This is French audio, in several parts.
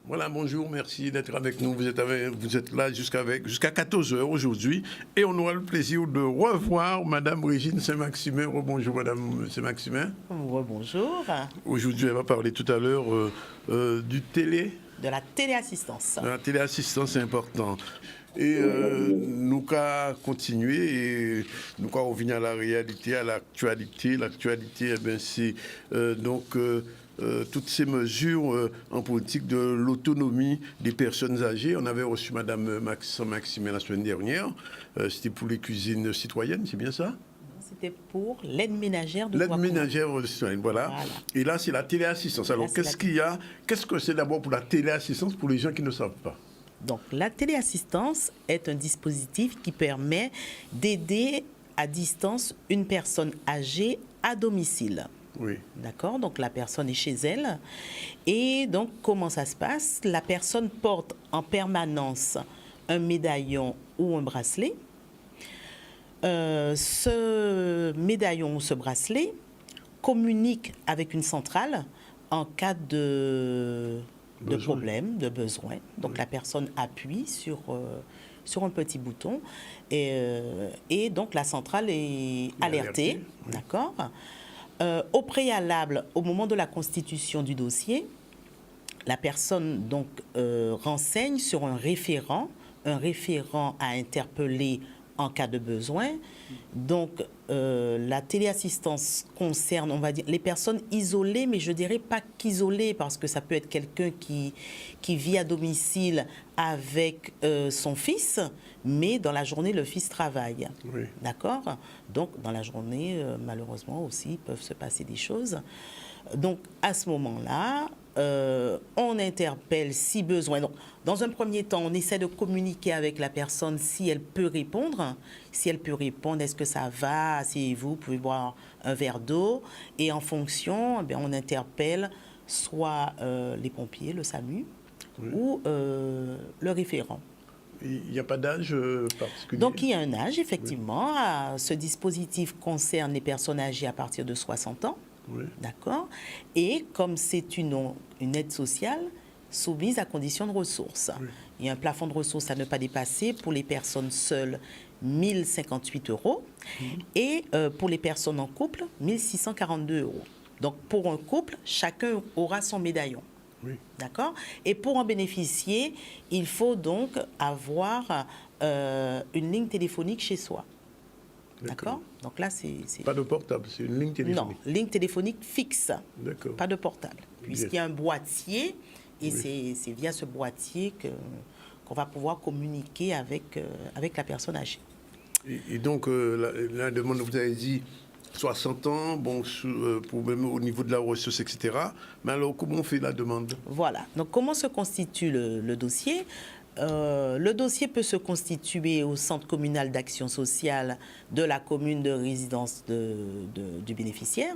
Voilà, bonjour, merci d'être avec nous. Vous êtes là jusqu'à 14 heures aujourd'hui. Et on aura le plaisir de revoir Madame Régine Saint-Maximin. Rebonjour, Madame Saint-Maximin. Rebonjour. Aujourd'hui, elle va parler tout à l'heure du télé. De la téléassistance. La téléassistance, c'est important. Et nous qu'à continuer et nous qu'à revenir à la réalité, à l'actualité. L'actualité, eh bien, c'est toutes ces mesures en politique de l'autonomie des personnes âgées. On avait reçu Madame Maximin la semaine dernière. C'était pour les cuisines citoyennes, c'est bien ça? C'était pour l'aide ménagère de l'aide ménagère citoyenne, voilà. Et là, c'est la téléassistance. Alors, qu'est-ce que c'est d'abord pour la téléassistance pour les gens qui ne savent pas? Donc, la téléassistance est un dispositif qui permet d'aider à distance une personne âgée à domicile. Oui. D'accord? Donc, la personne est chez elle. Et donc, comment ça se passe? La personne porte en permanence un médaillon ou un bracelet. Ce médaillon ou ce bracelet communique avec une centrale en cas de problème, de besoin. Donc, la personne appuie sur un petit bouton et donc la centrale est alertée. Oui. D'accord? Au préalable, au moment de la constitution du dossier, la personne donc renseigne sur un référent à interpeller en cas de besoin. Donc, la téléassistance concerne, on va dire, les personnes isolées, mais je dirais pas qu'isolées, parce que ça peut être quelqu'un qui vit à domicile avec son fils, mais dans la journée, le fils travaille. Oui. D'accord? Donc, dans la journée, malheureusement aussi, peuvent se passer des choses. Donc, à ce moment-là, on interpelle si besoin. Donc, dans un premier temps, on essaie de communiquer avec la personne si elle peut répondre. Si elle peut répondre, est-ce que ça va? Asseyez-vous, vous pouvez boire un verre d'eau. Et en fonction, eh bien, on interpelle soit les pompiers, le SAMU, oui, ou le référent. Il n'y a pas d'âge particulier? Donc, il y a un âge, effectivement. Oui. Ce dispositif concerne les personnes âgées à partir de 60 ans. Oui. D'accord? Et comme c'est une aide sociale soumise à conditions de ressources. Oui. Il y a un plafond de ressources à ne pas dépasser pour les personnes seules, 1 058 €. Et pour les personnes en couple, 1 642 €. Donc, pour un couple, chacun aura son médaillon. Oui. D'accord? Et pour en bénéficier, il faut donc avoir une ligne téléphonique chez soi. D'accord? Donc là, c'est... Pas de portable, c'est une ligne téléphonique. Non, ligne téléphonique fixe. D'accord. Pas de portable. Puisqu'il y a un boîtier, et oui, c'est via ce boîtier qu'on va pouvoir communiquer avec la personne âgée. Et donc, la demande, vous avez dit 60 ans, bon, problème au niveau de la ressource, etc. Mais alors, comment on fait la demande? Voilà. Donc, comment se constitue le dossier? Le dossier peut se constituer au centre communal d'action sociale de la commune de résidence du bénéficiaire,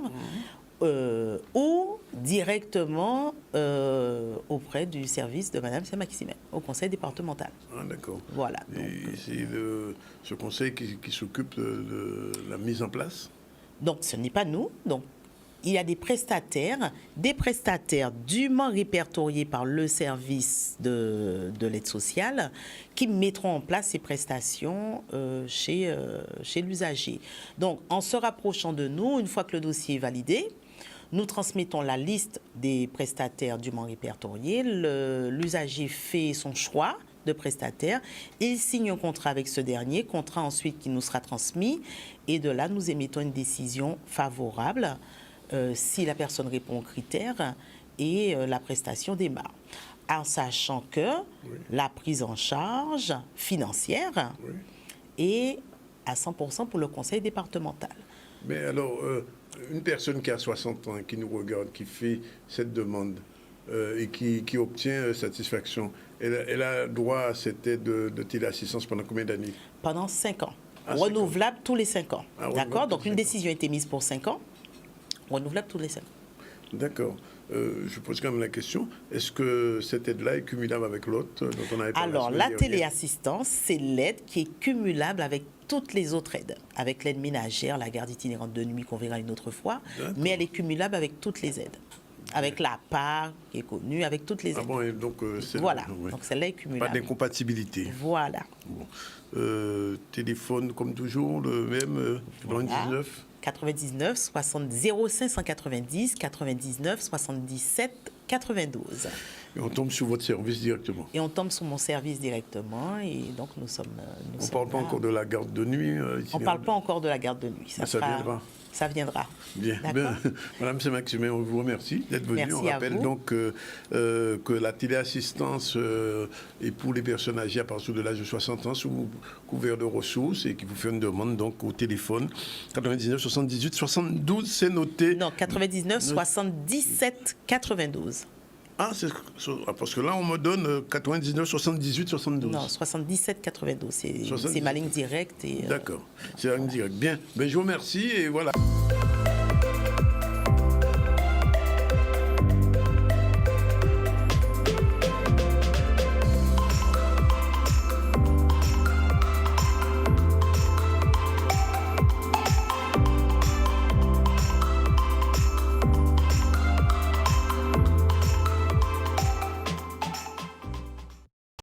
ou directement auprès du service de Madame Saint-Maximin, au conseil départemental. Ah, d'accord. Voilà. Et c'est ce conseil qui s'occupe de la mise en place? Donc, ce n'est pas nous. Donc, il y a des prestataires dûment répertoriés par le service de l'aide sociale qui mettront en place ces prestations chez l'usager. Donc, en se rapprochant de nous, une fois que le dossier est validé, nous transmettons la liste des prestataires dûment répertoriés. L'usager fait son choix de prestataire. Il signe un contrat avec ce dernier, contrat ensuite qui nous sera transmis. Et de là, nous émettons une décision favorable si la personne répond aux critères et la prestation démarre. En sachant que oui, la prise en charge financière oui, est à 100% pour le conseil départemental. Mais alors, une personne qui a 60 ans, qui nous regarde, qui fait cette demande et qui obtient satisfaction, elle a droit à cette aide de téléassistance pendant combien d'années? Pendant 5 ans. Ah, renouvelable tous les 5 ans. Ah, d'accord? Donc, une décision a été mise pour 5 ans. Renouvelable tous les 5 ans. D'accord. Je pose quand même la question, est-ce que cette aide-là est cumulable avec l'autre dont on avait parlé? Alors, la téléassistance, c'est l'aide qui est cumulable avec toutes les autres aides. Avec l'aide ménagère, la garde itinérante de nuit qu'on verra une autre fois, mais elle est cumulable avec toutes les aides. Avec la part qui est connue, avec toutes les aides. Ah bon, et donc c'est... Voilà, ouais. donc celle-là est Pas cumulable. d'incompatibilité. Voilà. Bon. Téléphone comme toujours, le même, 99. 99 60 0590 99 77 92. Et on tombe sur votre service directement. Et on tombe sur mon service directement et donc nous sommes. On ne parle pas encore de la garde de nuit. On ne parle pas encore de la garde de nuit. Ça viendra. Ça viendra. Bien. Madame Saint-Maximin, on vous remercie d'être venue. Merci on rappelle donc que la téléassistance est pour les personnes âgées à partir de l'âge de 60 ans sous couvert de ressources et qui vous fait une demande donc au téléphone 99 78 72, c'est noté. Non, 99 77 92. Parce que là, on me donne 99 78 72. Non, 77 92, c'est ma ligne directe. D'accord, c'est la ligne directe. Bien, je vous remercie et voilà.